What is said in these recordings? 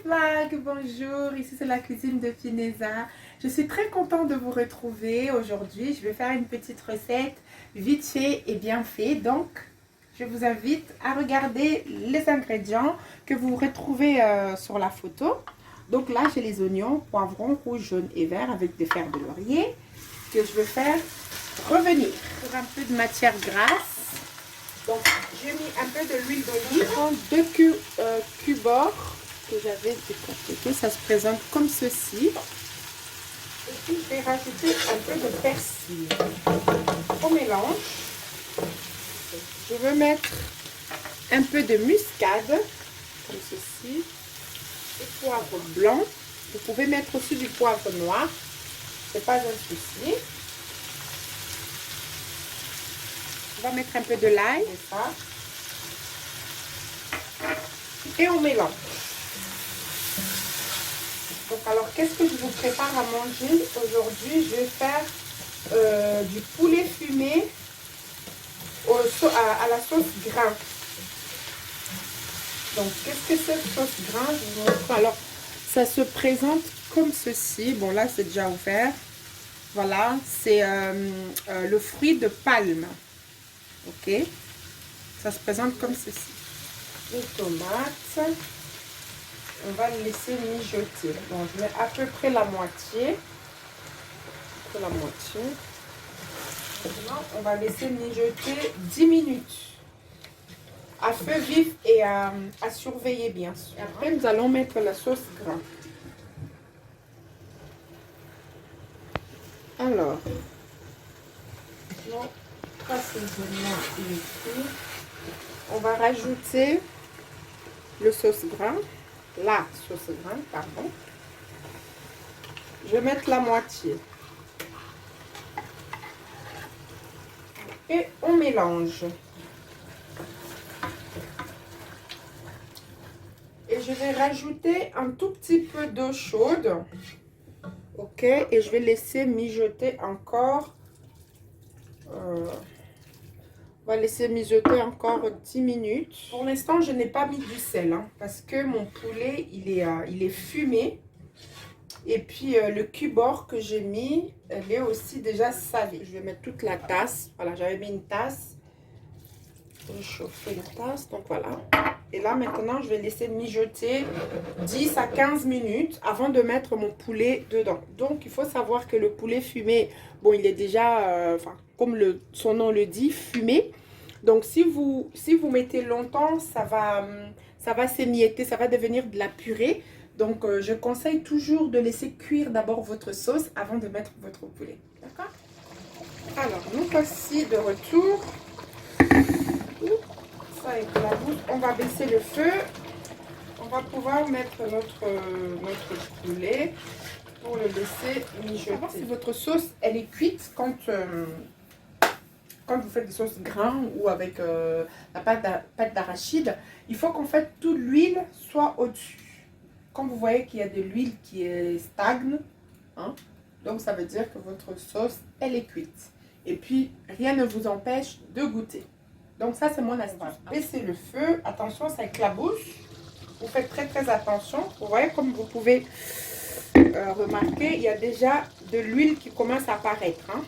Flag, bonjour, ici c'est la cuisine de Fineza. Je suis très contente de vous retrouver aujourd'hui. Je vais faire une petite recette vite fait et bien fait. Donc, je vous invite à regarder les ingrédients que vous retrouvez sur la photo. Donc là, j'ai les oignons, poivrons, rouges, jaunes et verts avec des fers de laurier que je vais faire revenir sur un peu de matière grasse. Donc, j'ai mis un peu de l'huile d'olive, deux cubes que j'avais décortiqués. Ça se présente comme ceci. Et puis, je vais rajouter un peu de persil au mélange. Je vais mettre un peu de muscade, comme ceci, et poivre blanc. Vous pouvez mettre aussi du poivre noir, c'est pas un souci. On va mettre un peu de l'ail, et on mélange. Donc alors, qu'est-ce que je vous prépare à manger aujourd'hui? Je vais faire du poulet fumé à la sauce grain. Donc, qu'est-ce que c'est sauce grain? Je vous montre. Alors, ça se présente comme ceci. Bon, là, c'est déjà ouvert. Voilà, c'est le fruit de palme. Ok, ça se présente comme ceci. Les tomates, on va le laisser mijoter. Donc, je mets à peu près la moitié. Maintenant, on va laisser mijoter 10 minutes. À feu vif et à surveiller bien sûr. Et après, nous allons mettre la sauce grain. Alors, assaisonnement il est cuit. On va rajouter le sauce grain, la sauce grain, pardon. Je vais mettre la moitié. Et on mélange. Et je vais rajouter un tout petit peu d'eau chaude. Ok, et je vais laisser mijoter encore. On va laisser mijoter encore 10 minutes. Pour l'instant, je n'ai pas mis du sel, hein, parce que mon poulet, il est fumé. Et puis, le cubord que j'ai mis, elle est aussi déjà salée. Je vais mettre toute la tasse. Voilà, j'avais mis une tasse. J'ai chauffé une tasse, donc voilà. Et là, maintenant, je vais laisser mijoter 10 à 15 minutes avant de mettre mon poulet dedans. Donc, il faut savoir que le poulet fumé, bon, il est déjà, comme son nom le dit, fumé. Donc, si vous mettez longtemps, ça va s'émietter, ça va devenir de la purée. Donc, je conseille toujours de laisser cuire d'abord votre sauce avant de mettre votre poulet. D'accord? Alors, nous voici de retour. Ça éclabousse. On va baisser le feu. On va pouvoir mettre notre poulet pour le laisser mijoter. Si votre sauce elle est cuite quand vous faites des sauces grains ou avec la pâte d'arachide, il faut qu'en fait toute l'huile soit au-dessus. Quand vous voyez qu'il y a de l'huile qui est stagne, hein, donc ça veut dire que votre sauce elle est cuite. Et puis rien ne vous empêche de goûter. Donc ça c'est mon astuce. Baissez le feu, attention ça éclabousse. Vous faites très attention. Vous voyez comme vous pouvez remarquer, il y a déjà de l'huile qui commence à apparaître. Hein.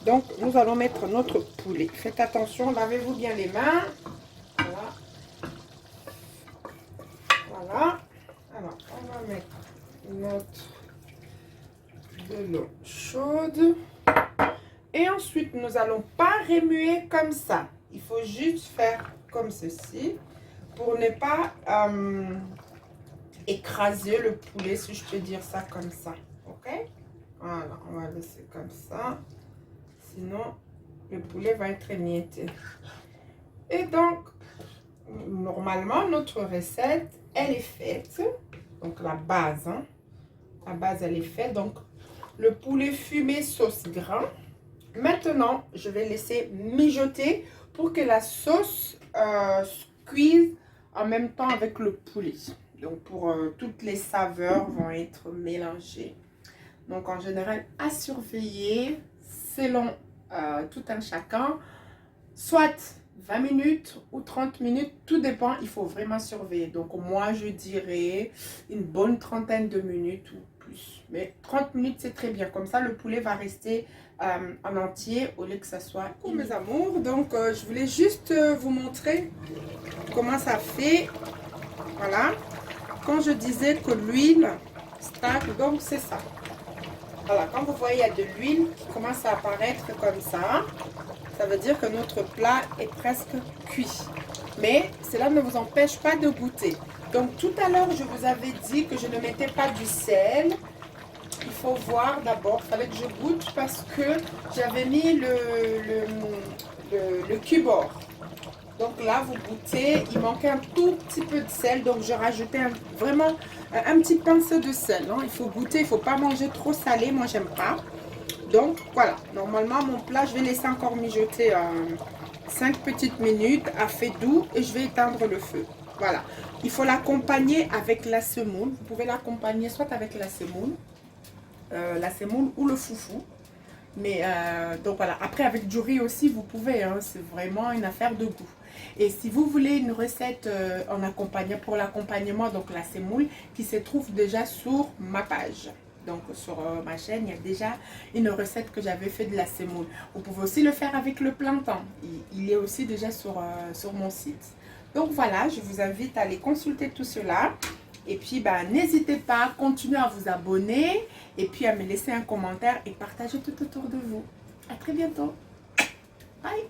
Donc nous allons mettre notre poulet. Faites attention, lavez-vous bien les mains. Voilà. Voilà. Alors on va mettre de l'eau chaude. Et ensuite, nous n'allons pas remuer comme ça. Il faut juste faire comme ceci pour ne pas écraser le poulet, si je peux dire ça comme ça. Ok? Voilà, on va laisser comme ça. Sinon, le poulet va être émietté. Et donc, normalement, notre recette, elle est faite. Donc, la base, hein. La base, elle est faite. Donc, le poulet fumé sauce grain. Maintenant, je vais laisser mijoter pour que la sauce cuise en même temps avec le poulet. Donc, pour toutes les saveurs vont être mélangées. Donc, en général, à surveiller selon tout un chacun. Soit 20 minutes ou 30 minutes, tout dépend, il faut vraiment surveiller. Donc moi je dirais une bonne trentaine de minutes ou plus. Mais 30 minutes c'est très bien, comme ça le poulet va rester en entier au lieu que ça soit... Coucou mes amours, donc je voulais juste vous montrer comment ça fait. Voilà, quand je disais que l'huile stagne, donc c'est ça. Voilà, quand vous voyez il y a de l'huile qui commence à apparaître comme ça veut dire que notre plat est presque cuit. Mais cela ne vous empêche pas de goûter. Donc tout à l'heure, je vous avais dit que je ne mettais pas du sel. Il faut voir d'abord, il fallait que je goûte parce que j'avais mis le cubord. Donc là, vous goûtez, il manquait un tout petit peu de sel, donc je rajoutais vraiment un petit pinceau de sel. Hein. Il faut goûter, il ne faut pas manger trop salé, moi j'aime pas. Donc voilà, normalement mon plat, je vais laisser encore mijoter 5 petites minutes à feu doux et je vais éteindre le feu. Voilà, il faut l'accompagner avec la semoule. Vous pouvez l'accompagner soit avec la semoule ou le foufou. Mais donc voilà, après avec du riz aussi vous pouvez, hein, c'est vraiment une affaire de goût. Et si vous voulez une recette pour l'accompagnement, donc la semoule, qui se trouve déjà sur ma page. Donc sur ma chaîne, il y a déjà une recette que j'avais fait de la semoule. Vous pouvez aussi le faire avec le plantain. Il est aussi déjà sur mon site. Donc voilà, je vous invite à aller consulter tout cela. Et puis, n'hésitez pas à continuer à vous abonner et puis à me laisser un commentaire et partager tout autour de vous. À très bientôt. Bye.